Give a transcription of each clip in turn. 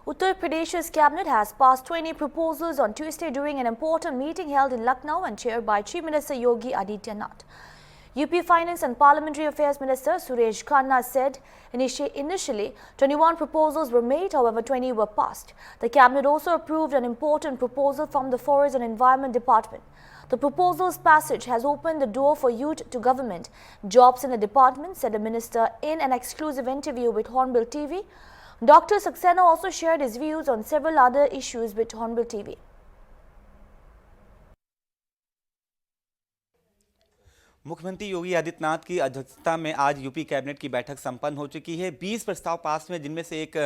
Uttar Pradesh's cabinet has passed 20 proposals on Tuesday during an important meeting held in Lucknow and chaired by Chief Minister Yogi Adityanath. UP Finance and Parliamentary Affairs Minister Suresh Khanna said initially 21 proposals were made, however 20 were passed. The cabinet also approved an important proposal from the Forest and Environment Department. The proposal's passage has opened the door for youth to government jobs in the department, said the minister in an exclusive interview with Hornbill TV. Dr. Saxena also shared his views on several other issues with Hornbill TV. मुख्यमंत्री योगी आदित्यनाथ की अध्यक्षता में आज UP cabinet की बैठक संपन्न हो चुकी है। 20 प्रस्ताव पास हुए, जिनमें से एक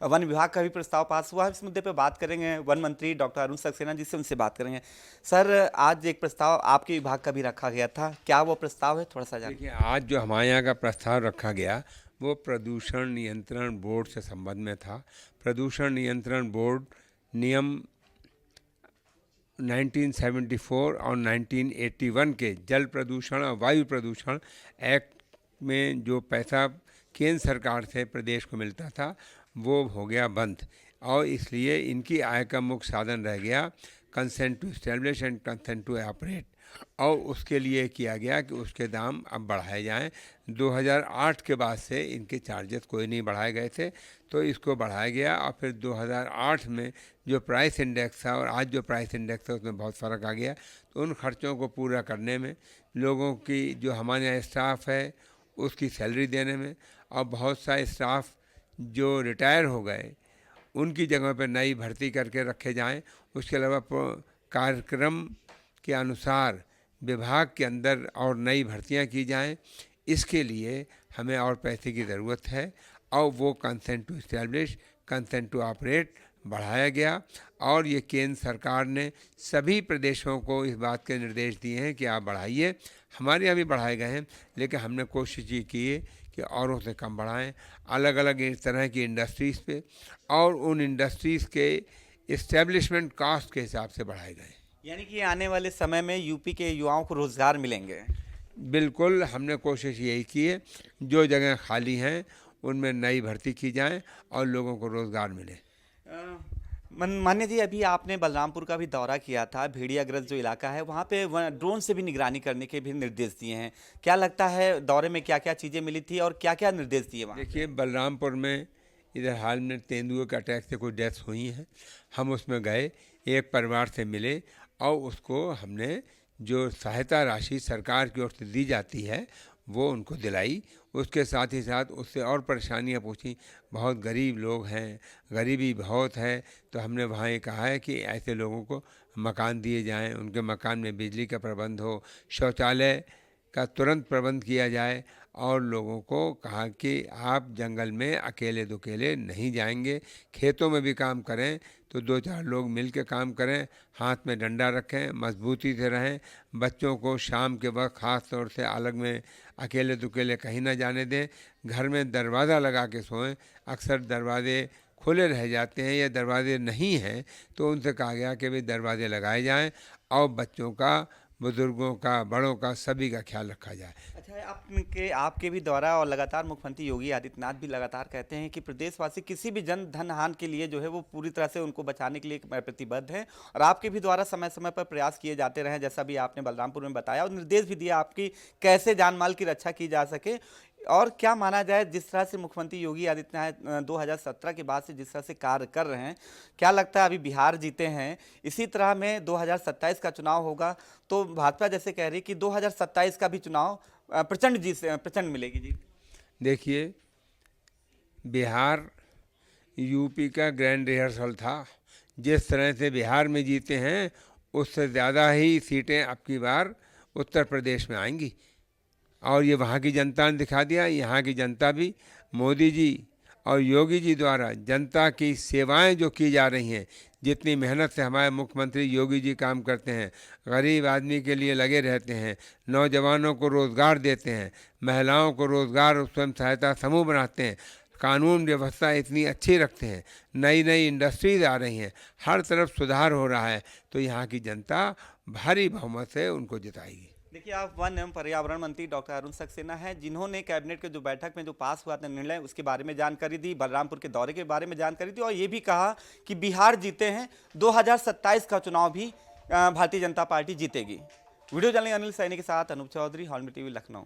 वन विभाग का भी प्रस्ताव पास हुआ है। इस मुद्दे पर बात करेंगे वन मंत्री डॉक्टर अरुण सक्सेना जी से, उनसे बात करेंगे। सर, आज एक प्रस्ताव आपके विभाग का भी रखा गया था, क्या वो प्रस्ताव है, थोड़ा सा जानिए। देखिए, आज जो हमारे यहाँ का प्रस्ताव रखा गया वो प्रदूषण नियंत्रण बोर्ड से संबंध में था। प्रदूषण नियंत्रण बोर्ड नियम 1974 और 1981 के जल प्रदूषण और वायु प्रदूषण एक्ट में जो पैसा केंद्र सरकार से प्रदेश को मिलता था वो हो गया बंद, और इसलिए इनकी आय का मुख्य साधन रह गया consent to establish and consent to operate, और उसके लिए किया गया कि उसके दाम अब बढ़ाए जाएं। 2008 के बाद से इनके चार्जेस कोई नहीं बढ़ाए गए थे, तो इसको बढ़ाया गया। और फिर 2008 में जो प्राइस इंडेक्स था और आज जो प्राइस इंडेक्स है उसमें बहुत फ़र्क आ गया। तो उन खर्चों को पूरा करने में, लोगों की जो हमारे यहाँ स्टाफ है उसकी सैलरी देने में, और बहुत सा स्टाफ जो रिटायर हो गए उनकी जगह पर नई भर्ती करके रखे जाएं। उसके अलावा कार्यक्रम के अनुसार विभाग के अंदर और नई भर्तियां की जाएं, इसके लिए हमें और पैसे की ज़रूरत है। और वो consent to establish, consent to operate बढ़ाया गया, और ये केंद्र सरकार ने सभी प्रदेशों को इस बात के निर्देश दिए हैं कि आप बढ़ाइए। हमारे यहाँ भी बढ़ाए गए हैं, लेकिन हमने कोशिश ये की है कि औरों से कम बढ़ाएं। अलग अलग इस तरह की इंडस्ट्रीज़ पे और उन इंडस्ट्रीज़ के इस्टेब्लिशमेंट कास्ट के हिसाब से बढ़ाए गए। यानी कि आने वाले समय में यूपी के युवाओं को रोजगार मिलेंगे। बिल्कुल, हमने कोशिश यही की है, जो जगह खाली हैं उनमें नई भर्ती की जाए और लोगों को रोजगार मिले। मान्य जी, अभी आपने बलरामपुर का भी दौरा किया था। भेड़ियाग्रस्त जो इलाका है वहाँ पे ड्रोन से भी निगरानी करने के भी निर्देश दिए हैं। क्या लगता है, दौरे में क्या क्या चीज़ें मिली थी और क्या क्या निर्देश दिए वहाँ? देखिए, बलरामपुर में इधर हाल में तेंदुए के अटैक से कुछ डेथ हुई हैं। हम उसमें गए, एक परिवार से मिले और उसको हमने जो सहायता राशि सरकार की ओर से दी जाती है वो उनको दिलाई। उसके साथ ही साथ उससे और परेशानियां पूछी। बहुत गरीब लोग हैं, गरीबी बहुत है, तो हमने वहाँ ये कहा है कि ऐसे लोगों को मकान दिए जाएं, उनके मकान में बिजली का प्रबंध हो, शौचालय का तुरंत प्रबंध किया जाए, और लोगों को कहा कि आप जंगल में अकेले दुकेले नहीं जाएंगे, खेतों में भी काम करें तो 2-4 लोग मिल के काम करें, हाथ में डंडा रखें, मजबूती से रहें। बच्चों को शाम के वक्त ख़ास तौर से अलग में अकेले दुकेले कहीं ना जाने दें। घर में दरवाज़ा लगा के सोएं। अक्सर दरवाजे खुले रह जाते हैं या दरवाजे नहीं हैं, तो उनसे कहा गया कि भाई दरवाजे लगाए जाएं और बच्चों का, बुजुर्गों का, बड़ों का, सभी का ख्याल रखा जाए। अच्छा, आपके भी द्वारा और लगातार मुख्यमंत्री योगी आदित्यनाथ भी लगातार कहते हैं कि प्रदेशवासी किसी भी जन धन हानि के लिए जो है वो पूरी तरह से उनको बचाने के लिए प्रतिबद्ध है, और आपके भी द्वारा समय समय पर प्रयास किए जाते रहे, जैसा भी आपने बलरामपुर में बताया, और निर्देश भी दिया आपकी कैसे जान माल की रक्षा की जा सके। और क्या माना जाए, जिस तरह से मुख्यमंत्री योगी आदित्यनाथ 2017 के बाद से जिस तरह से कार्य कर रहे हैं, क्या लगता है अभी बिहार जीते हैं, इसी तरह में 2027 का चुनाव होगा तो भाजपा जैसे कह रही कि 2027 का भी चुनाव प्रचंड मिलेगी जी? देखिए, बिहार यूपी का ग्रैंड रिहर्सल था। जिस तरह से बिहार में जीते हैं उससे ज़्यादा ही सीटें अब की बार उत्तर प्रदेश में आएंगी, और ये वहाँ की जनता ने दिखा दिया। यहाँ की जनता भी मोदी जी और योगी जी द्वारा जनता की सेवाएं जो की जा रही हैं, जितनी मेहनत से हमारे मुख्यमंत्री योगी जी काम करते हैं, गरीब आदमी के लिए लगे रहते हैं, नौजवानों को रोज़गार देते हैं, महिलाओं को रोज़गार और स्वयं सहायता समूह बनाते हैं, कानून व्यवस्था इतनी अच्छी रखते हैं, नई नई इंडस्ट्रीज आ रही हैं, हर तरफ सुधार हो रहा है, तो यहाँ की जनता भारी बहुमत से उनको जिताएगी। देखिए, आप वन एवं पर्यावरण मंत्री डॉक्टर अरुण सक्सेना हैं, जिन्होंने कैबिनेट के जो बैठक में जो पास हुआ था निर्णय, उसके बारे में जानकारी दी, बलरामपुर के दौरे के बारे में जानकारी दी और ये भी कहा कि बिहार जीते हैं, 2027 का चुनाव भी भारतीय जनता पार्टी जीतेगी। वीडियो जर्नलिस्ट अनिल सैनी के साथ अनूप चौधरी, हॉल में टीवी, लखनऊ।